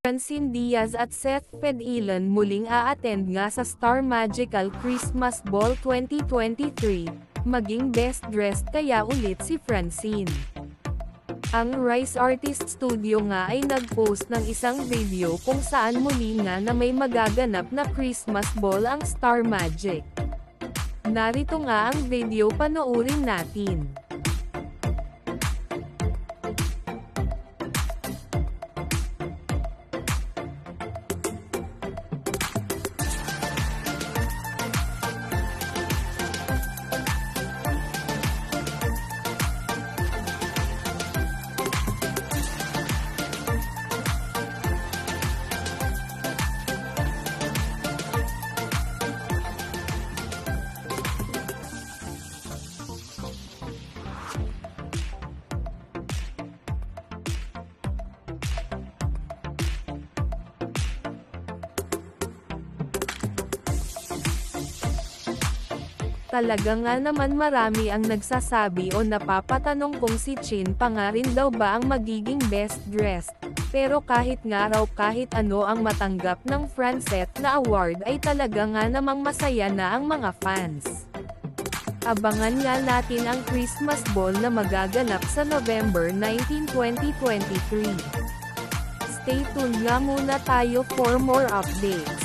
Francine Diaz at Seth Fedilan muling a-attend nga sa Star Magical Christmas Ball 2023, maging best dressed kaya ulit si Francine. Ang Rise Artist Studio nga ay nag-post ng isang video kung saan muli nga na may magaganap na Christmas Ball ang Star Magic. Narito nga ang video, panoorin natin. Talaga nga naman marami ang nagsasabi o napapatanong kung si Chin pa nga rin daw ba ang magiging best dressed. Pero kahit nga raw kahit ano ang matanggap ng Francet na award ay talaga nga namang masaya na ang mga fans. Abangan nga natin ang Christmas Ball na magaganap sa November 19, 2023. Stay tuned nga muna tayo for more updates.